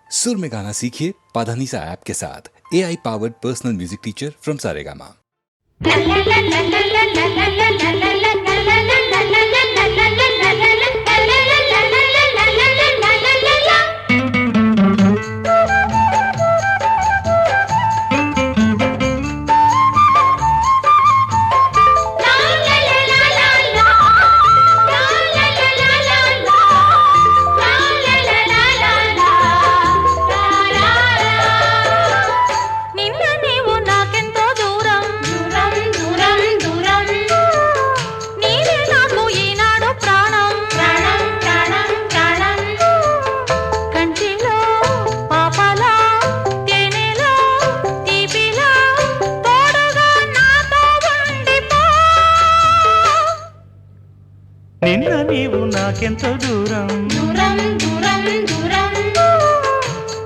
सुर में गाना सीखिए पाधानीसा ऐप के साथ AI powered personal music teacher from Saregama. నిన్న నీవు నాకెంతో దూరం దూరం దూరం దూరం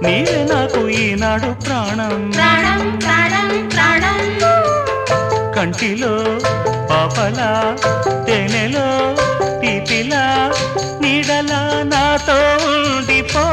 నీవే నాకు ఈనాడు ప్రాణం ప్రాణం ప్రాణం ప్రాణం కంటిలో పాపలా తేనెలో తీపిలా నీడలా నాతో ఉండిపో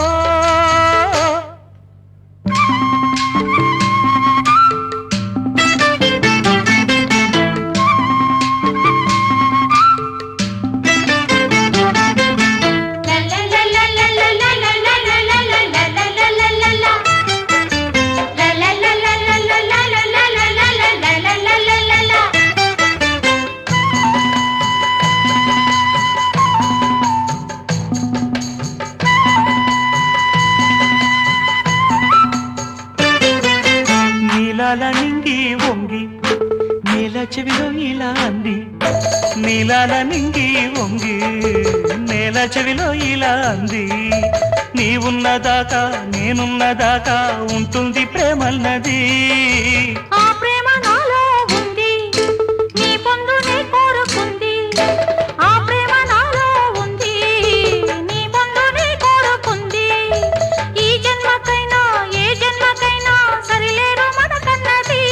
నీలాల నింగి వంగి నేల చెవిలో ఇలా అంది నీలాల నింగి వంగి నేల చెవిలో ఇలా అంది నీవున్నదాకా నేనున్నదాకా ఉంటుంది ప్రేమన్నది ఆ ప్రేమ నాలో ఉంది నీ పొందునే కోరుకుంది ఆ ప్రేమ నాలో ఉంది నీ పొందునే కోరుకుంది ఈ జన్మకైనా ఏ జన్మకైనా సరిలేరు మనకన్నది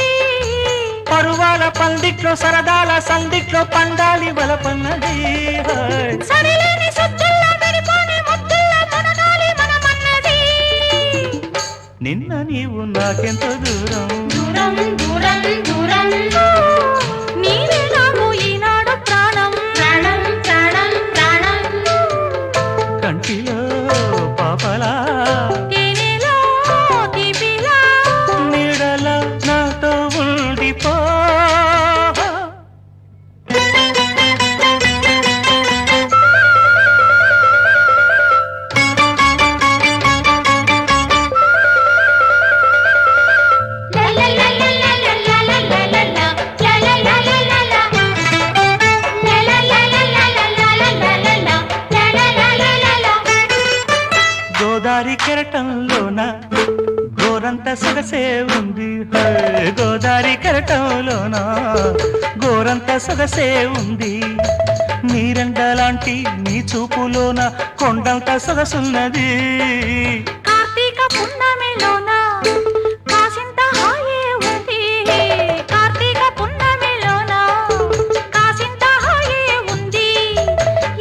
పరువాల పందిట్లో సరదాల సందిట్లో పండాలి బలపన్నది సరిలేని సత్తుల్లో విడిపోని ముద్దుల్లో మననాలి మనమన్నది నిన్న నీవు నాకెంతో దూరం దూరం దూరం దూరం నీవే నాకు ఈనాడు ప్రాణం ప్రాణం ప్రాణం ప్రాణం కంటిలో పాపలా తేనెలో తీపిలా నీడల నాతో ఉండిపో గోదారి కెరటంలోన గోరంత సొగసే ఉంది గోదారి కెరటంలోన గోరంత సొగసే ఉంది నీరెండలాంటి నీ చూపులోన కొండంత సొగసున్నది కార్తీక పున్నమిలోన కాసింత హాయే ఉంది కార్తీక పున్నమిలోన కాసింత హాయే ఉంది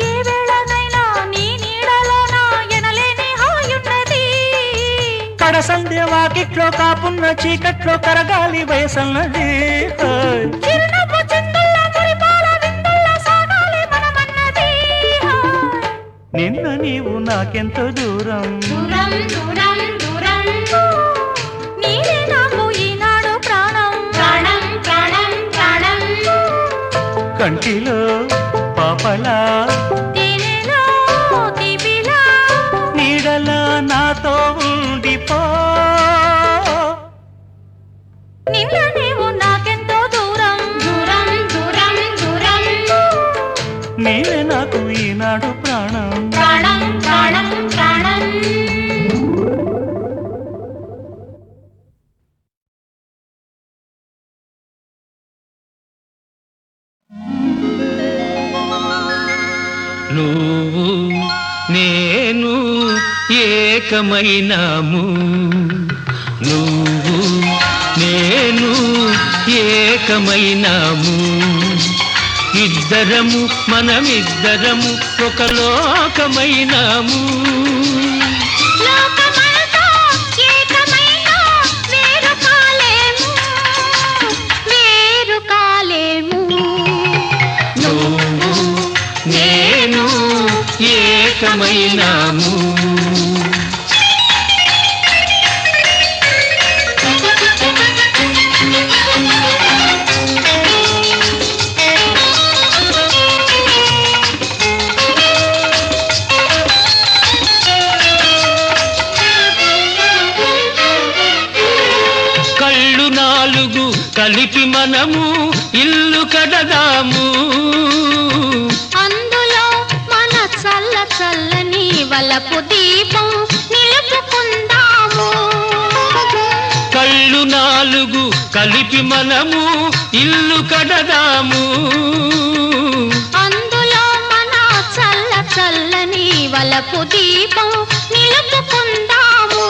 ఏ వేళనైనా నీ నీడలోన ఎనలేని హాయున్నది కడసంధ్య వాకిట్లో కాపున్న చీకట్లో కరగాలి వయసన్నది చిరునవ్వు చిందుల్లో మురిపాల విందుల్లో సాగాలి మనమన్నది నిన్న నీవు నాకెంతో దూరం దూరం దూరం దూరం నీవే నాకు ఈనాడు ప్రాణం ప్రాణం ప్రాణం ప్రాణం కంటిలో పాపలా తేనెలో తీపిలా నీడలా నాతో ఉండిపో నిన్న నీవు నాకెంతో దూరం దూరం దూరం దూరం నీవే నాకు ఈనాడు ప్రాణం ప్రాణం ప్రాణం ప్రాణం నువ్వు నేను ఏకమైనాము నువ్వు నేను ఏకమైనాము ఇద్దరము మనమిద్దరము ఒక లోకమైనాము లోకమంతా ఏకమైనాము. కళ్ళు నాలుగు కలిపి మనము ఇల్లు కడదాము. అందులో మన చల్ల చల్లని వలపు దీపం నిలుపుకుందాము. కళ్ళు నాలుగు కలిపి మనము ఇల్లు కడదాము. అందులో మన చల్ల చల్లని వలపు దీపం నిలుపుకుందాము.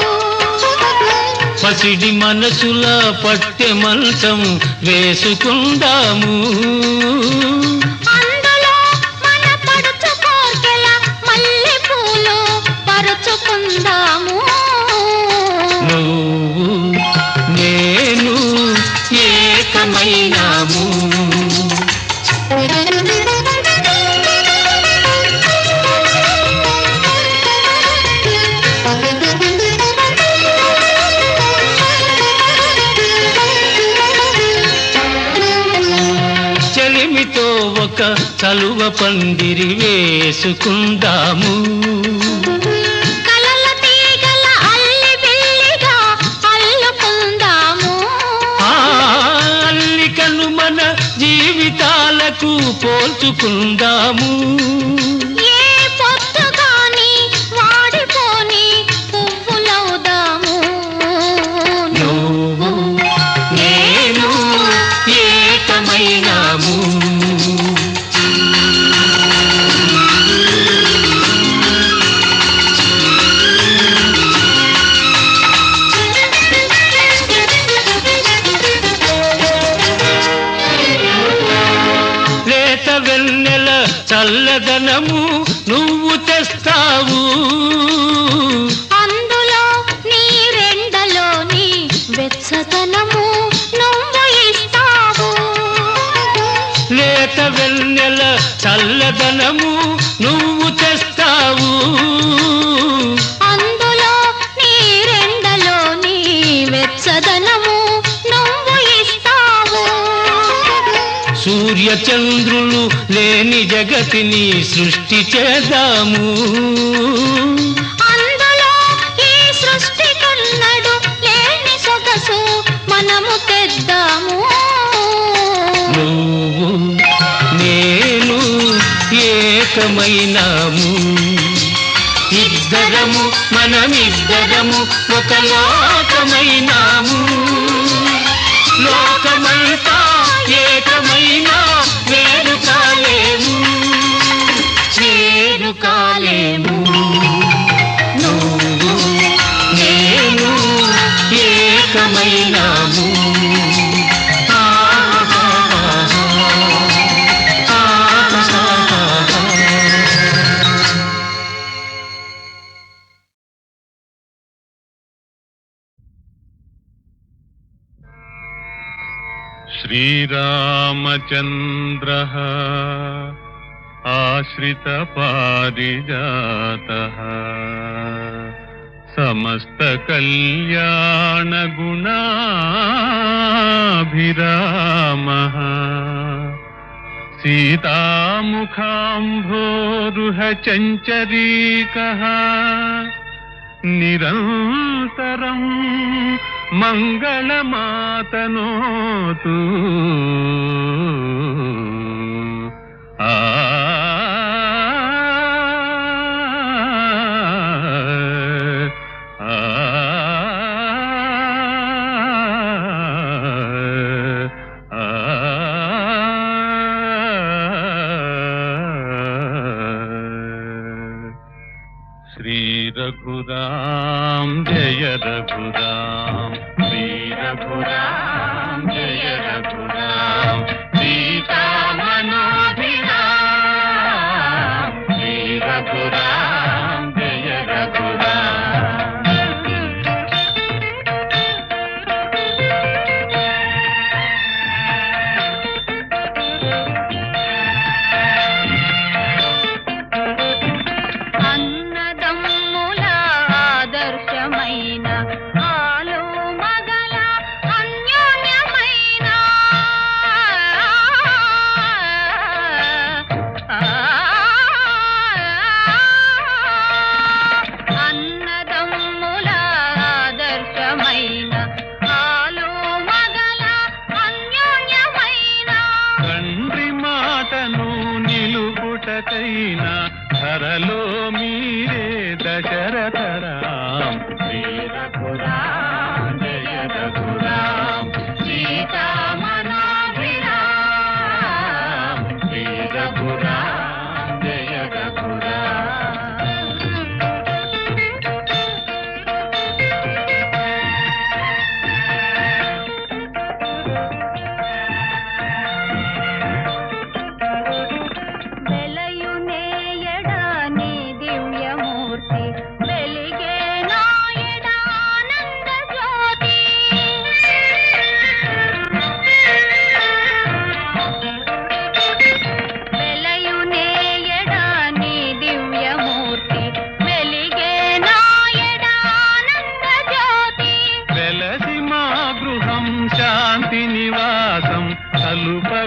పసిడి మనసుల పట్టె మంచం వేసుకుందాము. అందులో మన పడుచు కోర్కెల మల్లె పూలు పరుచుకుందాము. నువ్వు నేను ఏకమైనాము. చెలిమితో ఒక చలువ పందిరి వేసుకుందాము. కలల తీగల అల్లి బిల్లిగా అల్లుకుందాము. ఆ అల్లికను మన జీవితాలకు పోల్చుకుందాము. ఏ పొద్దుగాని వాడిపోని పువ్వులవుదాము. నువ్వు నేను ఏకమైనాము. లేత వెన్నెల చల్లదనము నువ్వు తెస్తావు. అందులో నీ రెండలోని వెచ్చదనము నువ్వు ఇస్తావు. లేత వెన్నెల చల్లదనము నువ్వు తెస్తావు. అందులో నీ రెండలోని వెచ్చదనము నువ్వు ఇస్తావు. సూర్య చంద్రులు లేని జగతిని సృష్టి చేద్దాము. అందులో ఈ సృష్టి కన్నడు లేని సొగసు మనము తెద్దాము. నువ్వు నేను ఏకమైనాము. ఇద్దరము మనమిద్దరము ఒక లోకమైనాము. లోకమంతా ఏకమైనా వేరు కాలేము, వేరు కాలేము. నువ్వు నేను ఏకమైనాము. श्रीरामचन्द्रः आश्रितपारिजातः समस्तकल्याणगुणाभिरामः सीतामुखाम्भोरुहचञ्चरीकः निरन्तरं मङ्गलमातनोतु। आ श्री रघुराम जय रघुराम, श्री रघुराम जय रघुराम, सीता मनोभिराम, श्री रघुराम जय रघुराम।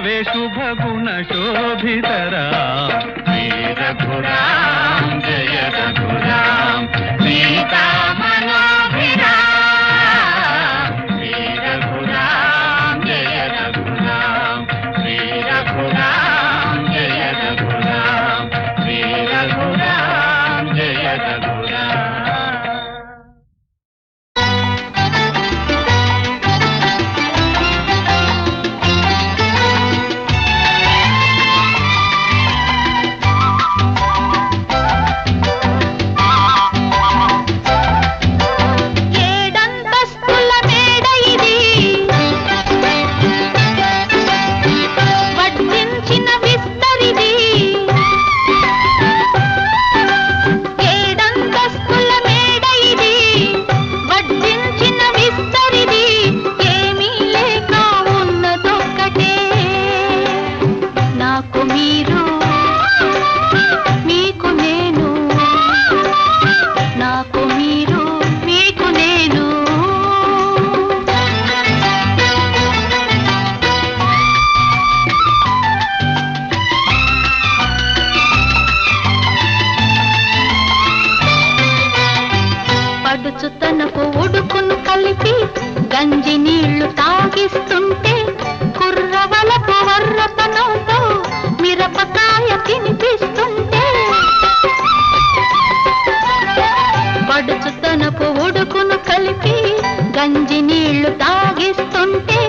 భవే శుభగుణ శోభితరాం శ్రీ రఘురాం జయ రఘురాం సీతా మనోభిరాం శ్రీ రఘురాం జయ రఘురాం శ్రీ రఘురాం జయ రఘురాం శ్రీ రఘురాం జయ రఘురాం. ఏడంతస్తుల మేడ ఇది, వడ్డించిన విస్తరిది. ఏడంతస్తుల మేడ ఇది, వడ్డించిన విస్తరిది. ఏమీ లేక ఉన్నదొక్కటే, నాకు మీరు మీకు నేను, నాకు మీరు మీకు నేను. పడుచు తనకు ఉడుకును కలిపి గంజి నీళ్లు తాగిస్తుంటే, కుర్రవలపు వర్రతనంతో మిరపకాయ తినిపిస్తుంటే. పడుచు తనకు ఉడుకును కలిపి గంజి నీళ్లు తాగిస్తుంటే,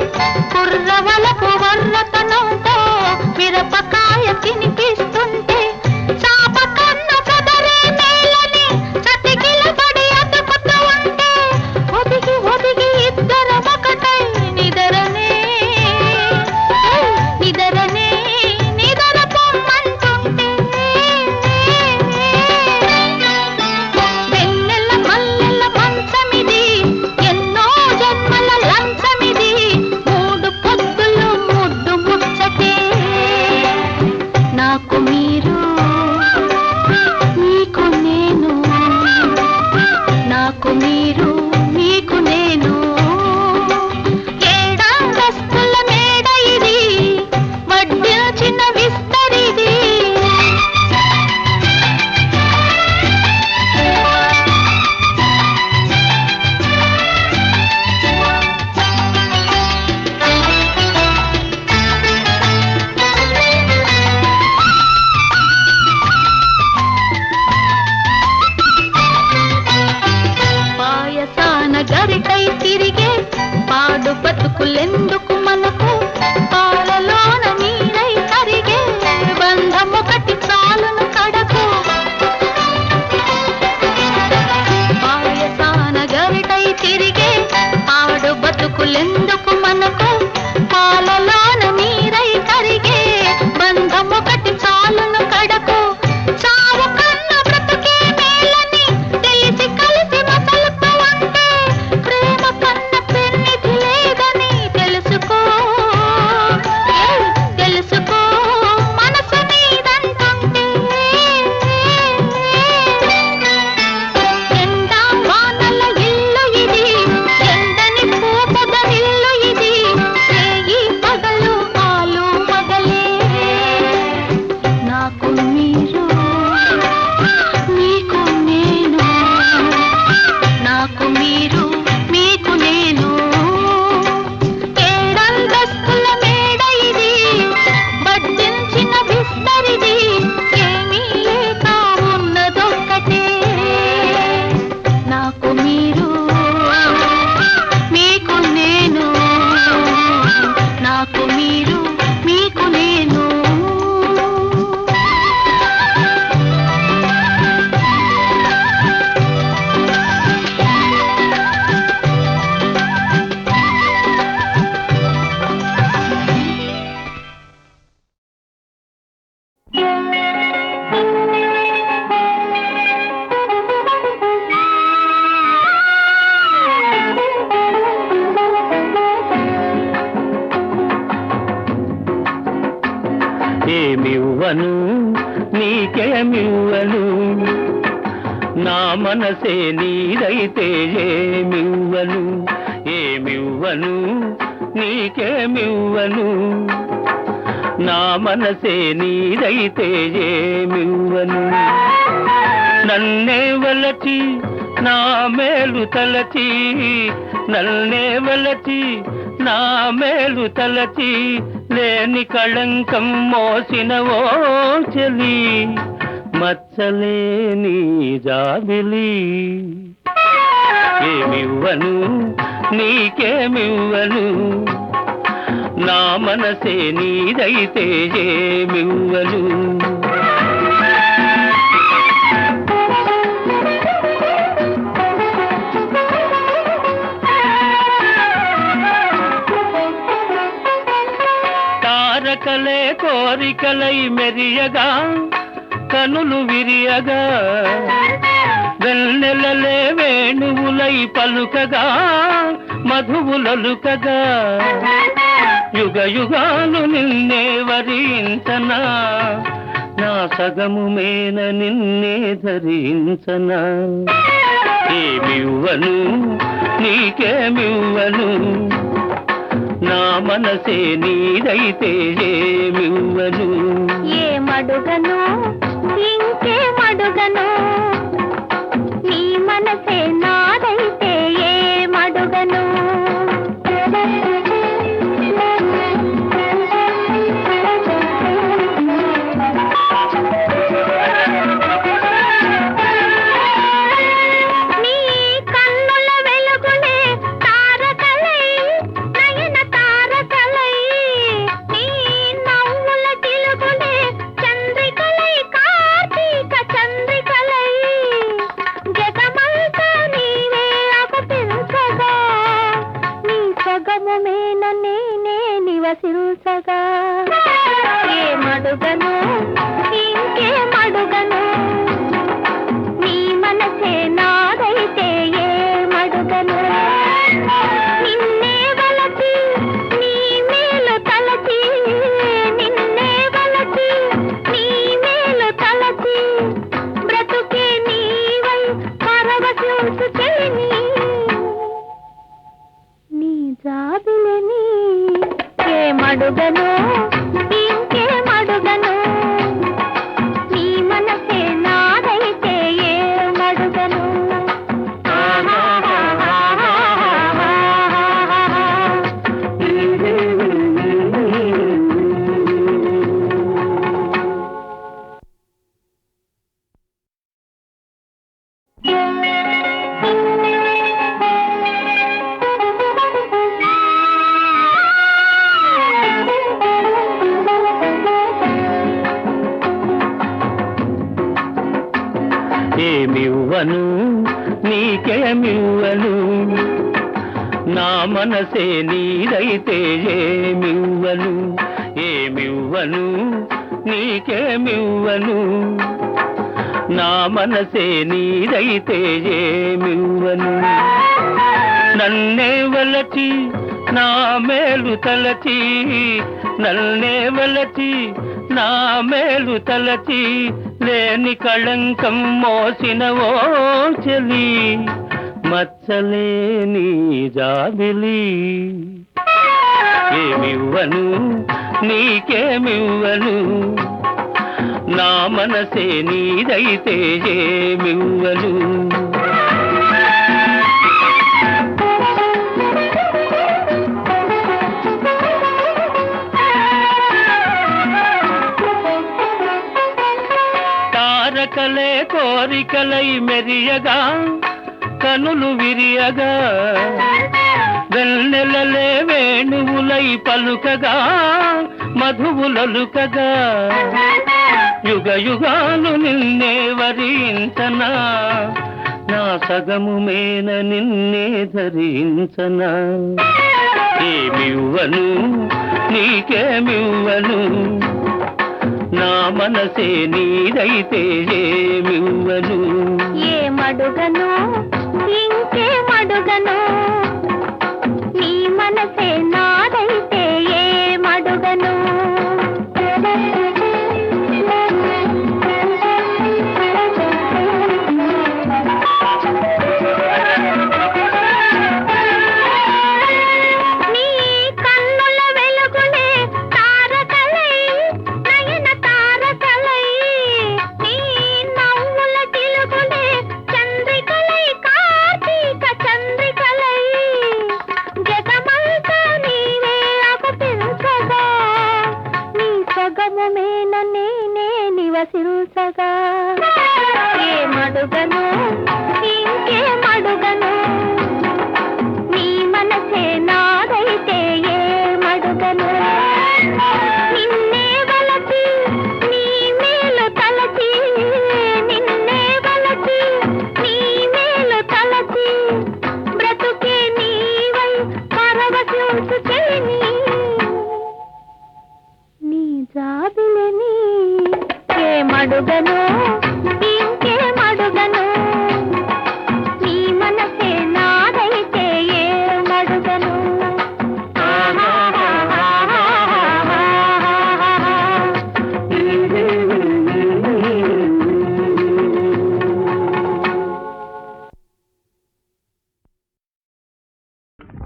కుర్రవలపు వర్రతనంతో మిరపకాయ తినిపిస్తుంటే. చాప కన్న చదరే మేలని చతికిలబడి అతుకుతూ ఉంటే, ఒదిగి ఒదిగి ఇద్దరం ఒకటై నిదరనే నిదరనే నిదర పొమ్మంటుంటే. వెన్నెల మల్లెల మంచమిది, ఎన్నో జన్మల లంచమిది. మూడు పొద్దులు ముడ్డు ముచ్చటే, నాకు మీరు మీకు నేను, నాకు మీరు మీకు నేను. ఏడంతస్తుల మేడ ఇది, వడ్డించిన విస్తరిది. పాయసాన గరికై తిరిగే పాడు బతుకులెందుకు మనకు, పాలలోన నీరై కరిగే బంధమొకటి చాలును కడకు. పాయసాన గరికై తిరిగే పాడు బతుకులెందుకు మనకు, పాలలోన నీరై కరిగే బంధమొకటి చాలును కడకు. చావు కన్న బ్రతుకే మేలని తెలిసి కలిసి మసలుతూ ఉంటే, ప్రేమ కన్న పెన్నిధి లేదని తెలుసుకో తెలుసుకో మనసు నీదంటుంటే. ఎండా వానల ఇల్లు ఇది, ఎండని పూపద ఇల్లు ఇది. రేయి పగలు ఆలు మగలే, నాకు మీరు మీకు నేను, నాకు మీరు మీకు నేను. ఏడంతస్తుల మేడ ఇది, వడ్డించిన విస్తరిది. ఏమీ లేక ఉన్నదొక్కటే, నాకు మీరు మీకు నేను, నాకు మీరు మీకు నేను. ఏమివ్వను నీకేమివ్వను, నా మనసే నీదైతే ఏమివ్వను, ఏమివ్వను నీకేమివ్వను. నా మనసే నీదైతే ఏమివ్వను నన్నే వలచి నా మేలు తలచి నన్నే వలచి నా మేలు తలచి లేని కళంకం మోసిన ఓ చెలి మచ్చలేని జాబిలి ఏమివ్వను నీకేమివ్వను నా మనసే నీదైతే ఏమివ్వను తారకలే కోరికలై మెరియగా కనులు విరియగా వెన్నెలలే వేణువులై పలుకగా మధువులలుకగా యుగ యుగాలు నిన్నే వరించనా నా సగము మేన నిన్నే ధరించనా ఏమివ్వను నీకేమివ్వను నా మనసే నీదైతే ఏమివ్వను ఏమడుగను ఇంకేమడుగను నీ మనసే నాదైతే ఏమడుగను నీ కన్నుల వెలుగులే తారకలై నయన తారకలై నీ నవ్వుల తిలుగులే చంద్రికలై కార్తీక చంద్రికలై జగమంతా నీవే అగుపించగా నీ సగము మేన నేనే నివసించగా ఏమడుగను ఇంకేమడుగను నీ మనసే నాదైతే ఏమడుగను నిన్నే వలచి నీ మేలు తలచి నిన్నే వలచి నీ మేలు తలచి బ్రతుకే నీవై పరవశించు చెలిని నీ జాబిలిని ఏమడుగను ఇంకేమడుగను నీ మనసే నాదైతే ఏమడుగను ఏమివ్వను నీకేమివ్వను నా మనసే నీదైతే ఏమివ్వను ఏమివ్వను నీకేమివ్వను నా మనసే నీదైతే ఏమివ్వను నన్నే వలచి నా మేలు తలచి నన్నే వలచి నా మేలు తలచి లేని కళంకం మోసిన ఓ చెలి మచ్చలేని జాబిలి ఏమివ్వను నీకేమివ్వను నా మనసే నీదైతే ఏమివ్వను తారకలే కోరికలై మెరియగా కనులు విరియగా వెన్నెలలే వేణువులై పలుకగా మధువులలుకగా యుగ యుగాలు నిన్నే వరించనా నా సగము మేన నిన్నే ధరించనా ఏమివ్వను నీకేమివ్వను నా మనసే నీదైతే ఏమివ్వను ఏమడుగను ఇంకేమడుగను నీ మనసే నాదైతే ఏమడుగను నీ కన్నుల వెలుగులే తారకలై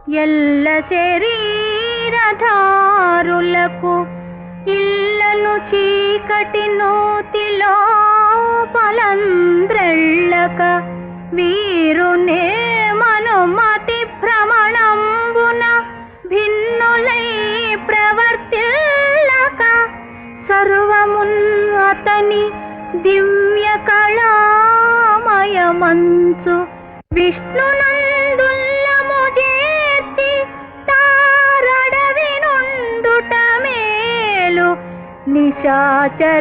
ఎల్ల శరీరధారులకు ఇళ్ళను చీకటి నూతిలో పలంద్రెళ్ళక వీరునే మనుమతి భ్రమణంబున భిన్నులై ప్రవర్తిల్లక సర్వమున్ అతని దివ్య కళామయమంచు విష్ణునందుల్లము చేర్చి తారడవి నుండుట మేలు నిశాచరాగ్రణి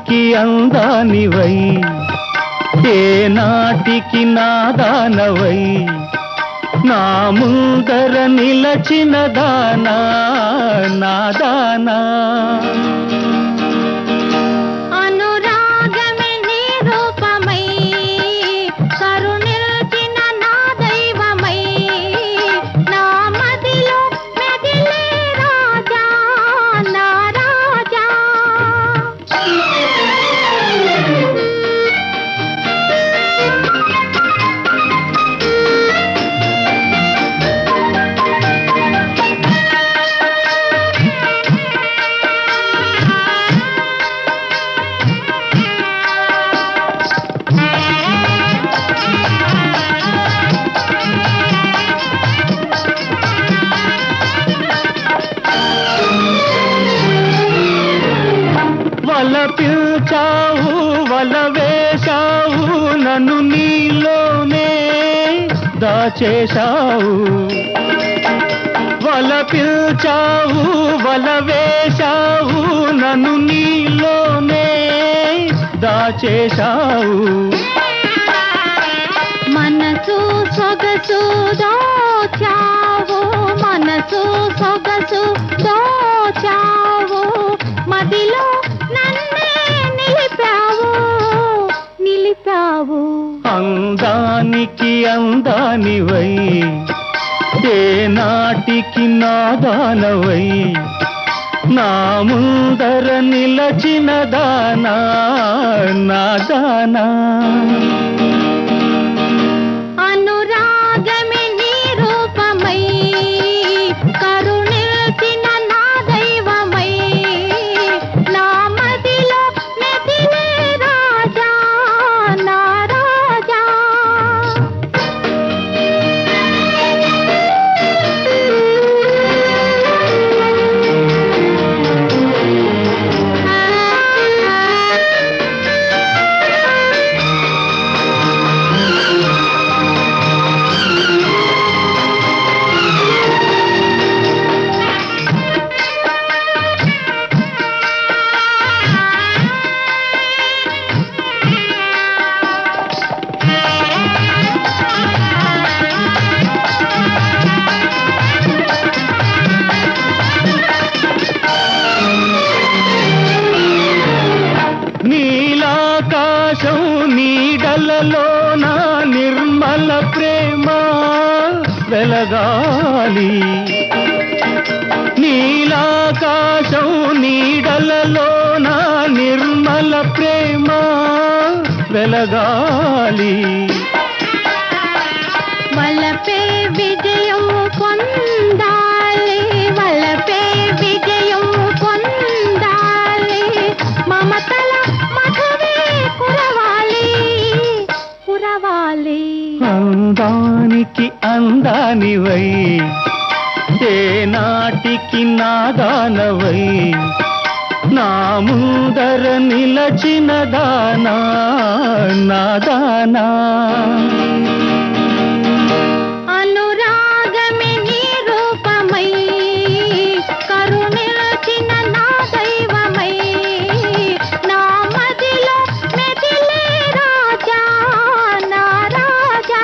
అందానికి అందానివై ఏ నాటికి నాదానవై నా ముందర నిలచిన దానా నాదానా అనురాగమే నీ రూపమై కరుణిల్చిన నా దైవమై నా మదిలో మెదిలే రాజా నా రాజా వల పిల్చావు వల వేశావు నన్ను నీలోనే దాచేశావు వల పిల్చావు వల వేశావు నన్ను నీలోనే దాచేశావు మనసు సొగసు దోచావు మనసు సొగసు దోచావు మదిలో నన్నే నిలిపావు నిలిపావు అందానికి అందానివై ఏ నాటికి నాదానవై నా ముందర నిలచిన దానా నాదానా అనురాగమే నీ రూపమై కరుణిల్చిన నా దైవమై నా మదిలో మెదిలే రాజా నా రాజా నీలాకాశం నీడలలో నా నిర్మల ప్రేమ వెలగాలి నీలాకాశం నీడలలో నా నిర్మల ప్రేమ వెలగాలి వలపే విజయం పొందాలి వలపే విజయం పొందాలి మమతల మధువే కురవాలి కురవాలి అందానికి అందానివై ఏ నాటికి నాదానవై నా ముందర నిలచిన దానా నాదానా అనురాగమే నీ రూపమై కరుణిల్చిన నా దైవమై నా మదిలో మెదిలే రాజా నా రాజా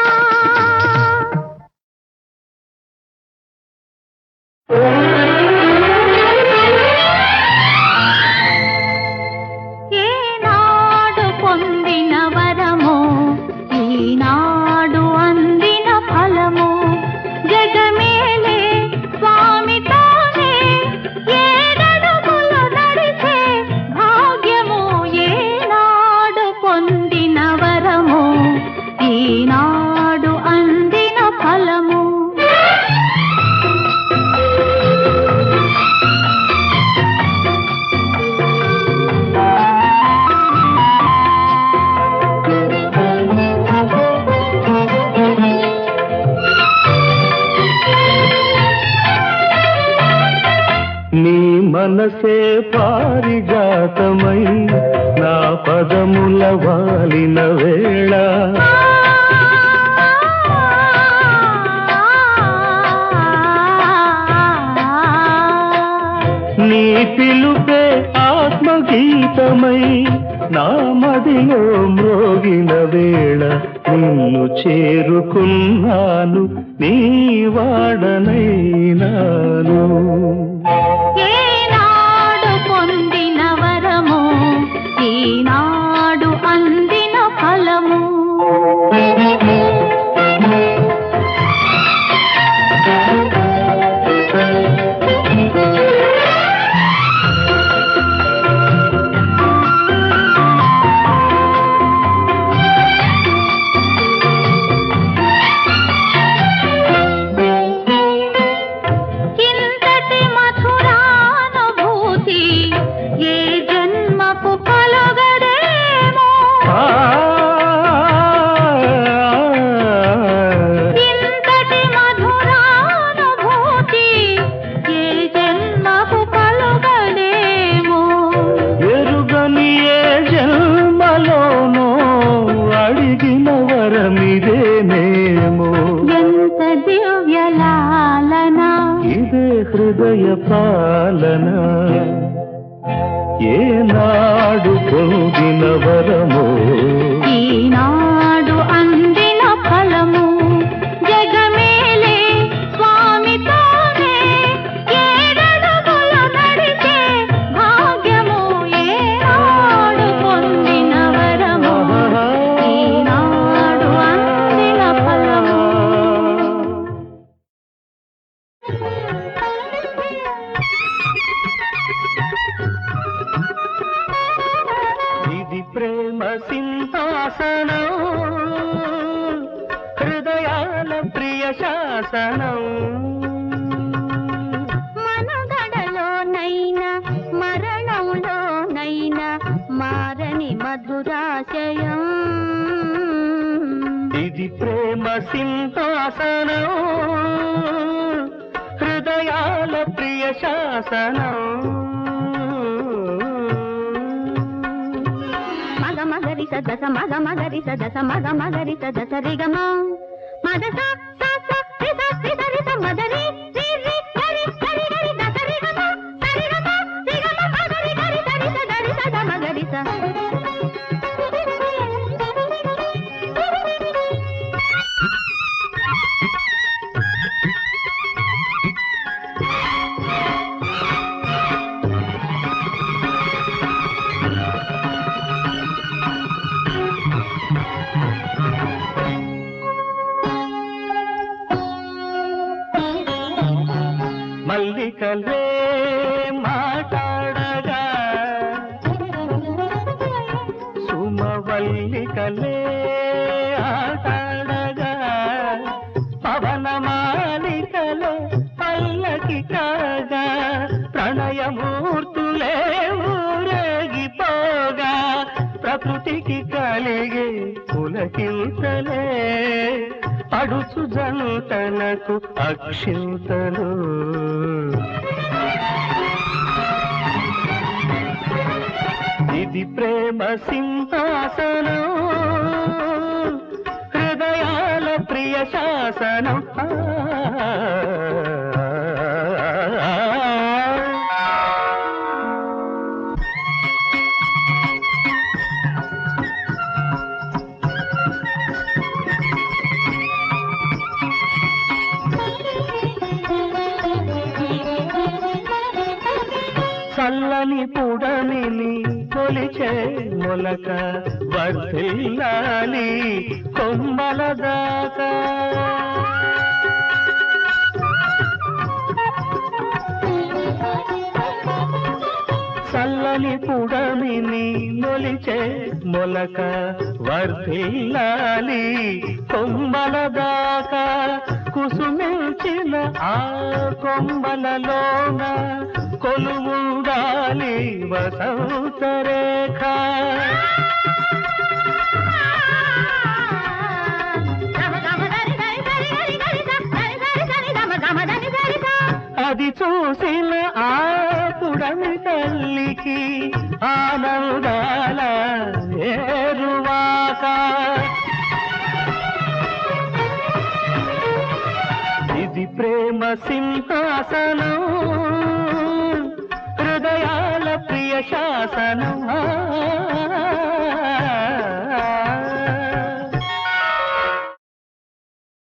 ఏనాడు పొందిన వరమో ఈనాడు అందిన ఫలము జగమేలే స్వామి తానే ఏడడుగులు నడిచే భాగ్యము ఏనాడు పొందిన వరము ఈనాడు అందిన ఫలము నీ మనసే పారిజాతమై నా పదముల వాలిన వేళ నీ పిలుపే ఆత్మగీతమై నా మదిలో మ్రోగిన వేళ నిన్ను చేరుకున్నాను, నీ వాడనైనాను. ఏనాడు పొందిన వరము ఈనాడు అందిన ఫలము. హృదయ పాలన ఏనాడు పొందిన వరమో ఈనాడు అందిన ఫలము. జగమేలే స్వామితోనే ఏడడుగులు నడిచే భాగ్యము. ఏనాడు పొందిన వరము ఈనాడు అందిన ఫలము. ఇది ప్రేమ సింహాసనం, హృదయాల ప్రియ శాసనం. మనగడలోనైనా మరణంలోనైనా మారని మధురాశయం. ఇది ప్రేమ సింహాసనం, హృదయాల ప్రియ శాసనం. మగరి సదస మగరి సదస మగరి సదస రిగమ మదస సస రిస రిస రిస మదరి రి రి గరి గరి గరి దస రిగమ సరిగమ రిగమ మగరి గరి గరి సదరి సద మగరి స. మల్లికలే మాట్లాడగా సుమవల్లికలే ఆటాడగా పవనమాలికలే పల్లకి కాగా ప్రణయమూర్తులే ఊరేగిపోగా ప్రకృతికి కలిగే పులకింతలే పడుచు జంటలకు అక్షింతలు. ఇది ప్రేమ సింహాసనం, హృదయాల ప్రియ శాసనం. చల్లని పుడమిని కొలిచే మొలక వర్ధిల్లాలి కొమ్మల దాకా. చల్లని పుడమిని మొలిచే మొలక వర్ధిల్లాలి కొమ్మల దాకా. కుసుమించిన ఆ కొమ్మలలోన కొలువుండాలి వసంత రేఖ. అది చూసిన ఆ పుడమి తల్లికి ఆనందాల ఏరువాక. ఇది ప్రేమ సింహాసనం, హృదయాల ప్రియ శాసనం.